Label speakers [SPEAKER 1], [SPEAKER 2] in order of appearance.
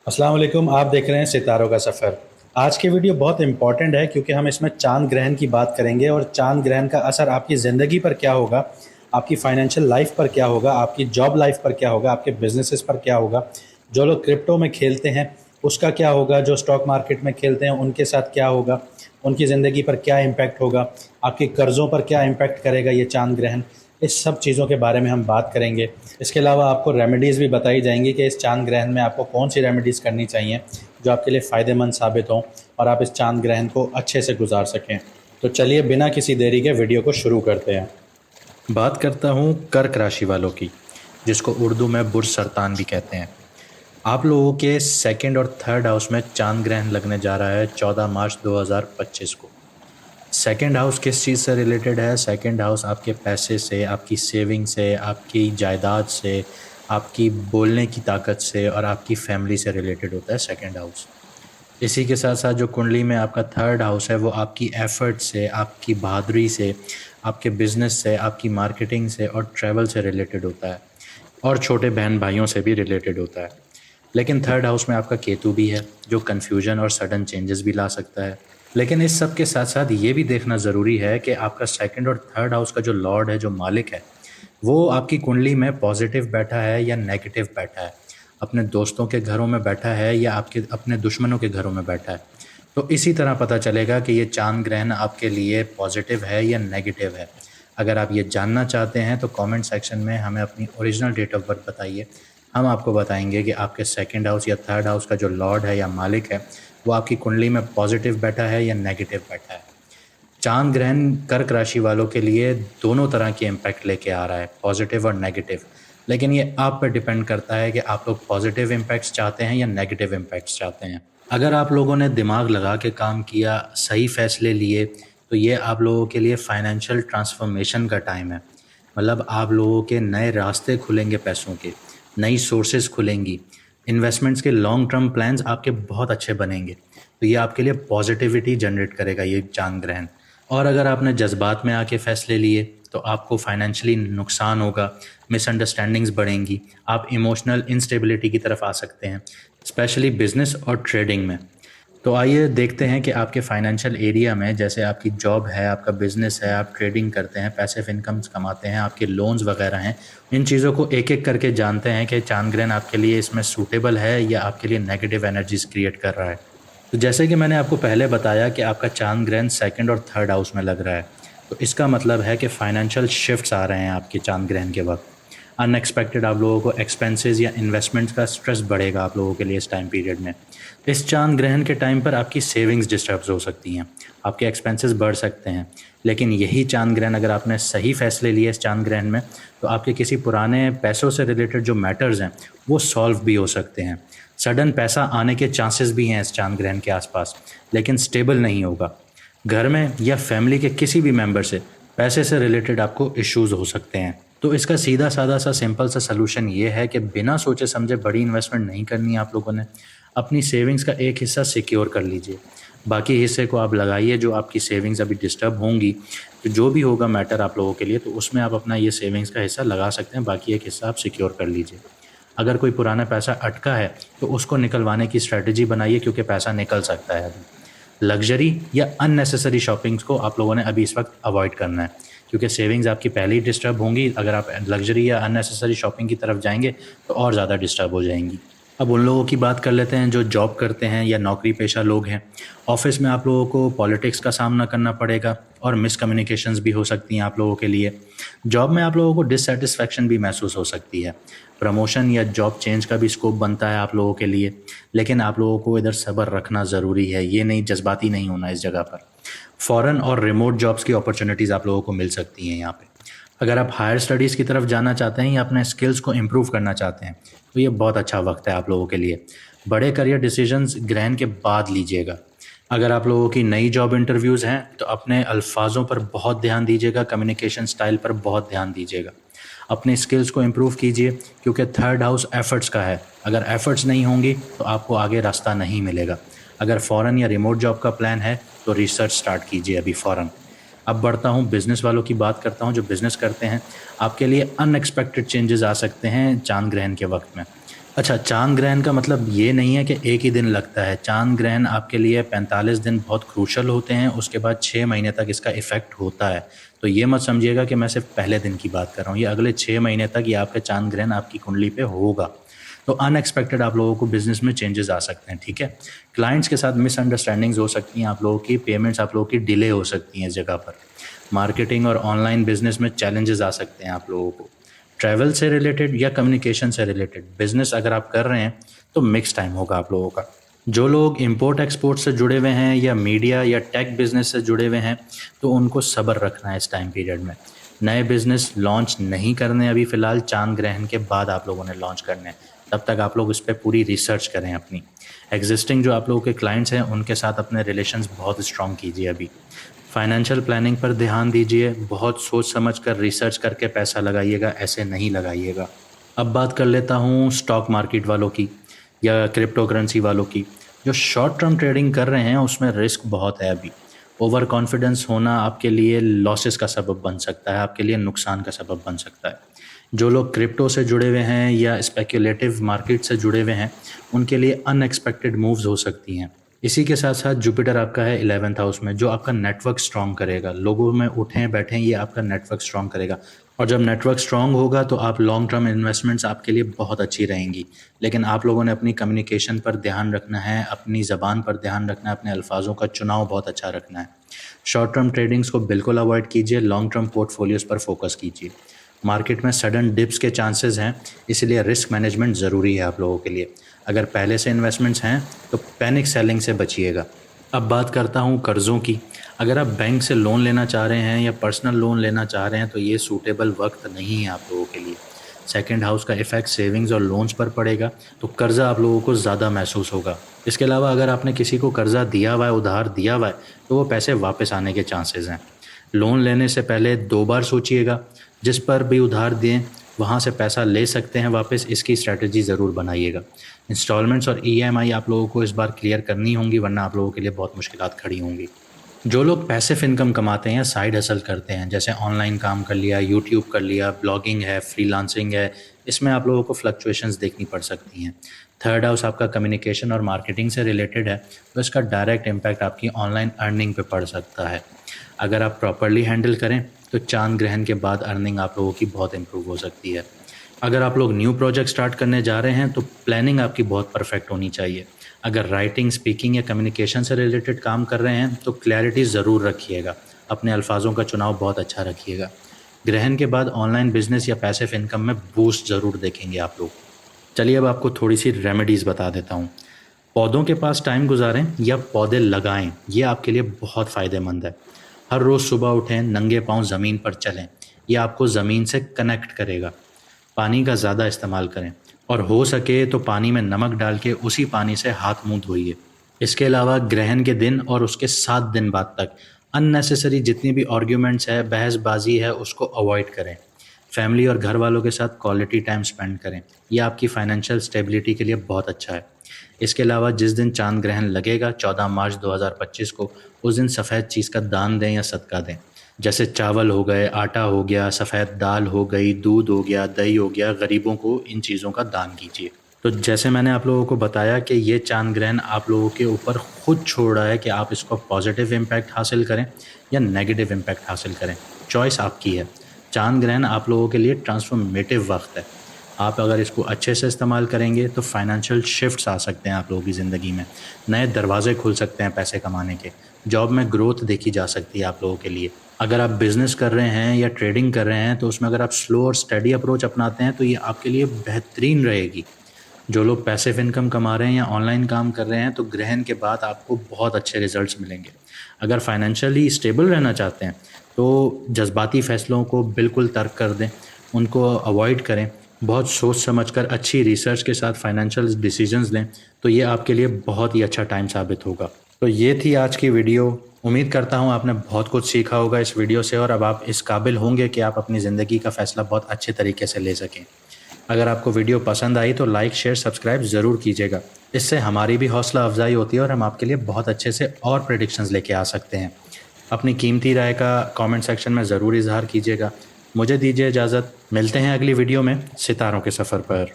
[SPEAKER 1] अस्सलाम वालेकुम। आप देख रहे हैं सितारों का सफ़र। आज की वीडियो बहुत इंपॉर्टेंट है क्योंकि हम इसमें चांद ग्रहण की बात करेंगे और चांद ग्रहण का असर आपकी ज़िंदगी पर क्या होगा, आपकी फाइनेंशियल लाइफ पर क्या होगा, आपकी जॉब लाइफ पर क्या होगा, आपके बिजनेसेस पर क्या होगा। जो लोग क्रिप्टो में खेलते हैं उसका क्या होगा, जो स्टॉक मार्केट में खेलते हैं उनके साथ क्या होगा, उनकी ज़िंदगी पर क्या इम्पैक्ट होगा, आपके कर्ज़ों पर क्या इम्पैक्ट करेगा ये चांद ग्रहण। इस सब चीज़ों के बारे में हम बात करेंगे। इसके अलावा आपको रेमेडीज़ भी बताई जाएंगी कि इस चांद ग्रहण में आपको कौन सी रेमेडीज़ करनी चाहिए जो आपके लिए फ़ायदेमंद साबित हों और आप इस चांद ग्रहण को अच्छे से गुजार सकें। तो चलिए बिना किसी देरी के वीडियो को शुरू करते हैं। बात करता हूँ कर्क राशि वालों की, जिसको उर्दू में बुर्ज सरतान भी कहते हैं। आप लोगों के सेकंड और थर्ड हाउस में चांद ग्रहण लगने जा रहा है 14 मार्च 2025 को। सेकंड हाउस किस चीज़ से रिलेटेड है? सेकंड हाउस आपके पैसे से, आपकी सेविंग से, आपकी जायदाद से, आपकी बोलने की ताकत से और आपकी फैमिली से रिलेटेड होता है सेकंड हाउस। इसी के साथ साथ जो कुंडली में आपका थर्ड हाउस है वो आपकी एफर्ट से, आपकी बहादुरी से, आपके बिजनेस से, आपकी मार्केटिंग से और ट्रैवल से रिलेटेड होता है और छोटे बहन भाइयों से भी रिलेटेड होता है। लेकिन थर्ड हाउस में आपका केतु भी है जो कन्फ्यूजन और सडन चेंजेस भी ला सकता है। लेकिन इस सब के साथ साथ ये भी देखना ज़रूरी है कि आपका सेकंड और थर्ड हाउस का जो लॉर्ड है, जो मालिक है, वो आपकी कुंडली में पॉजिटिव बैठा है या नेगेटिव बैठा है, अपने दोस्तों के घरों में बैठा है या आपके अपने दुश्मनों के घरों में बैठा है। तो इसी तरह पता चलेगा कि ये चांद ग्रहण आपके लिए पॉजिटिव है या नेगेटिव है। अगर आप ये जानना चाहते हैं तो कमेंट सेक्शन में हमें अपनी ओरिजिनल डेट ऑफ बर्थ बताइए। हम आपको बताएंगे कि आपके सेकंड हाउस या थर्ड हाउस का जो लॉर्ड है या मालिक है वो आपकी कुंडली में पॉजिटिव बैठा है या नेगेटिव बैठा है। चांद ग्रहण कर्क राशि वालों के लिए दोनों तरह की इम्पैक्ट लेके आ रहा है, पॉजिटिव और नेगेटिव। लेकिन ये आप पर डिपेंड करता है कि आप लोग पॉजिटिव इम्पैक्ट्स चाहते हैं या नेगेटिव इम्पैक्ट्स चाहते हैं। अगर आप लोगों ने दिमाग लगा के काम किया, सही फैसले लिए, तो ये आप लोगों के लिए फाइनेंशियल ट्रांसफॉर्मेशन का टाइम है। मतलब आप लोगों के नए रास्ते खुलेंगे, पैसों के नई सोर्सेज खुलेंगी, इन्वेस्टमेंट्स के लॉन्ग टर्म प्लान्स आपके बहुत अच्छे बनेंगे। तो ये आपके लिए पॉजिटिविटी जनरेट करेगा ये चांद ग्रहण। और अगर आपने जज्बात में आके फ़ैसले लिए तो आपको फाइनेंशियली नुकसान होगा, मिसअंडरस्टैंडिंग्स बढ़ेंगी, आप इमोशनल इंस्टेबिलिटी की तरफ आ सकते हैं, स्पेशली बिजनेस और ट्रेडिंग में। तो आइए देखते हैं कि आपके फाइनेंशियल एरिया में, जैसे आपकी जॉब है, आपका बिजनेस है, आप ट्रेडिंग करते हैं, पैसिव इनकम्स कमाते हैं, आपके लोन्स वगैरह हैं, इन चीज़ों को एक एक करके जानते हैं कि चांद ग्रहण आपके लिए इसमें सूटेबल है या आपके लिए नेगेटिव एनर्जीज क्रिएट कर रहा है। तो जैसे कि मैंने आपको पहले बताया कि आपका चांद ग्रहण सेकंड और थर्ड हाउस में लग रहा है, तो इसका मतलब है कि फाइनेंशियल शिफ्ट्स आ रहे हैं आपके चांद ग्रहण के वक्त। अनएक्सपेक्टेड आप लोगों को एक्सपेंसेस या इन्वेस्टमेंट्स का स्ट्रेस बढ़ेगा आप लोगों के लिए इस टाइम पीरियड में। इस चांद ग्रहण के टाइम पर आपकी सेविंग्स डिस्टर्ब हो सकती हैं, आपके एक्सपेंसेस बढ़ सकते हैं। लेकिन यही चांद ग्रहण, अगर आपने सही फैसले लिए इस चांद ग्रहण में, तो आपके किसी पुराने पैसों से रिलेटेड जो मैटर्स हैं वो सॉल्व भी हो सकते हैं। सडन पैसा आने के चांसेस भी हैं इस चांद ग्रहण के आसपास, लेकिन स्टेबल नहीं होगा। घर में या फैमिली के किसी भी मेंबर से पैसे से रिलेटेड आपको इश्यूज हो सकते हैं। तो इसका सीधा साधा सा सिंपल सा सलूशन ये है कि बिना सोचे समझे बड़ी इन्वेस्टमेंट नहीं करनी है आप लोगों ने। अपनी सेविंग्स का एक हिस्सा सिक्योर कर लीजिए, बाकी हिस्से को आप लगाइए। जो आपकी सेविंग्स अभी डिस्टर्ब होंगी, तो जो भी होगा मैटर आप लोगों के लिए, तो उसमें आप अपना ये सेविंग्स का हिस्सा लगा सकते हैं, बाकी एक हिस्सा आप सिक्योर कर लीजिए। अगर कोई पुराना पैसा अटका है तो उसको निकलवाने की स्ट्रैटेजी बनाइए, क्योंकि पैसा निकल सकता है अभी। लग्जरी या अननेसेसरी शॉपिंग्स को आप लोगों ने अभी इस वक्त अवॉइड करना है, क्योंकि सेविंग्स आपकी पहले ही डिस्टर्ब होंगी। अगर आप लग्जरी या अननेसेसरी शॉपिंग की तरफ जाएंगे तो और ज़्यादा डिस्टर्ब हो जाएंगी। अब उन लोगों की बात कर लेते हैं जो जॉब करते हैं या नौकरी पेशा लोग हैं। ऑफिस में आप लोगों को पॉलिटिक्स का सामना करना पड़ेगा और मिसकम्युनिकेशंस भी हो सकती हैं आप लोगों के लिए। जॉब में आप लोगों को डिससेटिस्फैक्शन भी महसूस हो सकती है। प्रमोशन या जॉब चेंज का भी स्कोप बनता है आप लोगों के लिए। लेकिन आप लोगों को इधर सब्र रखना ज़रूरी है, ये नहीं जज्बाती नहीं होना इस जगह पर। फॉरेन और रिमोट जॉब्स की अपॉर्चुनिटीज़ आप लोगों को मिल सकती हैं यहाँ पे। अगर आप हायर स्टडीज़ की तरफ जाना चाहते हैं या अपने स्किल्स को इम्प्रूव करना चाहते हैं, तो ये बहुत अच्छा वक्त है आप लोगों के लिए। बड़े करियर डिसीजंस ग्रहण के बाद लीजिएगा। अगर आप लोगों की नई जॉब इंटरव्यूज़ हैं तो अपने अल्फाजों पर बहुत ध्यान दीजिएगा, कम्युनिकेशन स्टाइल पर बहुत ध्यान दीजिएगा। अपने स्किल्स को इम्प्रूव कीजिए, क्योंकि थर्ड हाउस एफर्ट्स का है। अगर एफर्ट्स नहीं होंगी तो आपको आगे रास्ता नहीं मिलेगा। अगर फ़ॉरेन या रिमोट जॉब का प्लान है तो रिसर्च स्टार्ट कीजिए अभी फ़ौरन। अब बढ़ता हूँ बिज़नेस वालों की बात करता हूँ जो बिज़नेस करते हैं। आपके लिए अनएक्सपेक्टेड चेंजेस आ सकते हैं चांद ग्रहण के वक्त में। अच्छा, चाँद ग्रहण का मतलब ये नहीं है कि एक ही दिन लगता है। चाँद ग्रहण आपके लिए 45 दिन बहुत क्रूशल होते हैं, उसके बाद 6 महीने तक इसका इफ़ेक्ट होता है। तो ये मत समझिएगा कि मैं सिर्फ़ पहले दिन की बात कर रहा हूँ, ये अगले 6 महीने तक ये आपका चाँद ग्रहण आपकी कुंडली पे होगा। तो अनएक्सपेक्टेड आप लोगों को बिज़नेस में चेंजेज़ आ सकते हैं, ठीक है? क्लाइंट्स के साथ मिसअंडरस्टैंडिंग्स हो सकती हैं आप लोगों की, पेमेंट्स आप लोगों की डिले हो सकती हैं इस जगह पर। मार्केटिंग और ऑनलाइन बिज़नेस में चैलेंजेज़ आ सकते हैं आप लोगों को। ट्रैवल से रिलेटेड या कम्युनिकेशन से रिलेटेड बिजनेस अगर आप कर रहे हैं तो मिक्स टाइम होगा आप लोगों का। जो लोग इंपोर्ट एक्सपोर्ट से जुड़े हुए हैं या मीडिया या टेक बिजनेस से जुड़े हुए हैं तो उनको सब्र रखना है इस टाइम पीरियड में। नए बिजनेस लॉन्च नहीं करने अभी फ़िलहाल, चांद ग्रहण के बाद आप लोगों ने लॉन्च करने हैं। तब तक आप लोग इस पर पूरी रिसर्च करें अपनी। एग्जिस्टिंग जो आप लोगों के क्लाइंट्स हैं उनके साथ अपने रिलेशंस बहुत स्ट्रॉन्ग कीजिए अभी। फाइनेंशियल प्लानिंग पर ध्यान दीजिए, बहुत सोच समझ कर रिसर्च करके पैसा लगाइएगा, ऐसे नहीं लगाइएगा। अब बात कर लेता हूँ स्टॉक मार्केट वालों की या क्रिप्टो करेंसी वालों की। जो शॉर्ट टर्म ट्रेडिंग कर रहे हैं उसमें रिस्क बहुत है अभी। ओवर कॉन्फिडेंस होना आपके लिए लॉसेस का सबब बन सकता है, आपके लिए नुकसान का सबब बन सकता है। जो लोग क्रिप्टो से जुड़े हुए हैं या स्पेक्युलेटिव मार्केट से जुड़े हुए हैं उनके लिए अनएक्सपेक्टेड मूव्स हो सकती हैं। इसी के साथ साथ जुपिटर आपका है 11th हाउस में, जो आपका नेटवर्क स्ट्रॉन्ग करेगा। लोगों में उठें बैठें, ये आपका नेटवर्क स्ट्रॉन्ग करेगा। और जब नेटवर्क स्ट्रॉन्ग होगा तो आप लॉन्ग टर्म इन्वेस्टमेंट्स आपके लिए बहुत अच्छी रहेंगी। लेकिन आप लोगों ने अपनी कम्युनिकेशन पर ध्यान रखना है, अपनी ज़बान पर ध्यान रखना है, अपने अल्फाजों का चुनाव बहुत अच्छा रखना है। शॉर्ट टर्म ट्रेडिंग्स को बिल्कुल अवॉइड कीजिए, लॉन्ग टर्म पोर्टफोलियोज़ पर फोकस कीजिए। मार्केट में सडन डिप्स के चांसेस हैं, इसलिए रिस्क मैनेजमेंट ज़रूरी है आप लोगों के लिए। अगर पहले से इन्वेस्टमेंट्स हैं तो पैनिक सेलिंग से बचिएगा। अब बात करता हूँ कर्ज़ों की। अगर आप बैंक से लोन लेना चाह रहे हैं या पर्सनल लोन लेना चाह रहे हैं तो ये सूटेबल वक्त नहीं है आप लोगों के लिए। सेकंड हाउस का इफ़ेक्ट सेविंग्स और लोन्स पर पड़ेगा, तो कर्ज़ा आप लोगों को ज़्यादा महसूस होगा। इसके अलावा अगर आपने किसी को कर्ज़ा दिया हुआ है, उधार दिया हुआ है, तो वो पैसे वापस आने के चांसेस हैं। लोन लेने से पहले 2 बार सोचिएगा। जिस पर भी उधार दें वहाँ से पैसा ले सकते हैं वापस, इसकी स्ट्रैटेजी ज़रूर बनाइएगा। इंस्टॉलमेंट्स और ईएमआई आप लोगों को इस बार क्लियर करनी होंगी, वरना आप लोगों के लिए बहुत मुश्किलात खड़ी होंगी। जो लोग पैसिव इनकम कमाते हैं या साइड हसल करते हैं, जैसे ऑनलाइन काम कर लिया, यूट्यूब कर लिया, ब्लॉगिंग है, फ्रीलांसिंग है, इसमें आप लोगों को फ्लक्चुएशंस देखनी पड़ सकती हैं। थर्ड हाउस आपका कम्युनिकेशन और मार्केटिंग से रिलेटेड है, तो इसका डायरेक्ट इम्पैक्ट आपकी ऑनलाइन अर्निंग पे पड़ सकता है। अगर आप प्रॉपर्ली हैंडल करें तो चांद ग्रहण के बाद अर्निंग आप लोगों की बहुत इम्प्रूव हो सकती है। अगर आप लोग न्यू प्रोजेक्ट स्टार्ट करने जा रहे हैं तो प्लानिंग आपकी बहुत परफेक्ट होनी चाहिए। अगर राइटिंग, स्पीकिंग या कम्युनिकेशन से रिलेटेड काम कर रहे हैं तो क्लैरिटी ज़रूर रखिएगा, अपने अल्फाजों का चुनाव बहुत अच्छा रखिएगा। ग्रहण के बाद ऑनलाइन बिजनेस या पैसिव इनकम में बूस्ट ज़रूर देखेंगे आप लोग। चलिए अब आपको थोड़ी सी रेमेडीज़ बता देता हूँ। पौधों के पास टाइम गुजारें या पौधे लगाएं, ये आपके लिए बहुत फ़ायदेमंद है। हर रोज़ सुबह उठें, नंगे पाँव ज़मीन पर चलें, ये आपको ज़मीन से कनेक्ट करेगा। पानी का ज़्यादा इस्तेमाल करें और हो सके तो पानी में नमक डाल के उसी पानी से हाथ मुंह धोइए। इसके अलावा ग्रहण के दिन और उसके 7 दिन बाद तक अननेसेसरी जितनी भी आर्ग्यूमेंट्स है, बहसबाजी है, उसको अवॉइड करें। फैमिली और घर वालों के साथ क्वालिटी टाइम स्पेंड करें, ये आपकी फाइनेंशियल स्टेबिलिटी के लिए बहुत अच्छा है। इसके अलावा जिस दिन चांद ग्रहण लगेगा 14 मार्च 2025 को, उस दिन सफ़ेद चीज़ का दान दें या सदका दें। जैसे चावल हो गए, आटा हो गया, सफ़ेद दाल हो गई, दूध हो गया, दही हो गया, गरीबों को इन चीज़ों का दान कीजिए। तो जैसे मैंने आप लोगों को बताया कि ये चांद ग्रहण आप लोगों के ऊपर खुद छोड़ रहा है कि आप इसको पॉजिटिव इम्पैक्ट हासिल करें या नेगेटिव इम्पैक्ट हासिल करें। चॉइस आपकी है। चांद ग्रहण आप लोगों के लिए ट्रांसफॉर्मेटिव वक्त है। आप अगर इसको अच्छे से इस्तेमाल करेंगे तो फाइनेंशियल शिफ्ट्स आ सकते हैं आप लोगों की ज़िंदगी में। नए दरवाजे खुल सकते हैं पैसे कमाने के। जॉब में ग्रोथ देखी जा सकती है आप लोगों के लिए। अगर आप बिज़नेस कर रहे हैं या ट्रेडिंग कर रहे हैं तो उसमें अगर आप स्लो और स्टडी अप्रोच अपनाते हैं तो ये आपके लिए बेहतरीन रहेगी। जो लोग पैसिव इनकम कमा रहे हैं या ऑनलाइन काम कर रहे हैं तो ग्रहण के बाद आपको बहुत अच्छे रिजल्ट्स मिलेंगे। अगर फाइनेंशियली स्टेबल रहना चाहते हैं तो जज्बाती फ़ैसलों को बिल्कुल तर्क कर दें, उनको अवॉइड करें। बहुत सोच समझकर अच्छी रिसर्च के साथ फाइनेंशियल डिसीजंस लें, तो ये आपके लिए बहुत ही अच्छा टाइम साबित होगा। तो ये थी आज की वीडियो। उम्मीद करता हूँ आपने बहुत कुछ सीखा होगा इस वीडियो से और अब आप इस काबिल होंगे कि आप अपनी ज़िंदगी का फ़ैसला बहुत अच्छे तरीके से ले सकें। अगर आपको वीडियो पसंद आई तो लाइक, शेयर, सब्सक्राइब ज़रूर कीजिएगा। इससे हमारी भी हौसला अफजाई होती है और हम आपके लिए बहुत अच्छे से और प्रेडिक्शंस लेके आ सकते हैं। अपनी कीमती राय का कमेंट सेक्शन में ज़रूर इजहार कीजिएगा। मुझे दीजिए इजाज़त, मिलते हैं अगली वीडियो में सितारों के सफ़र पर।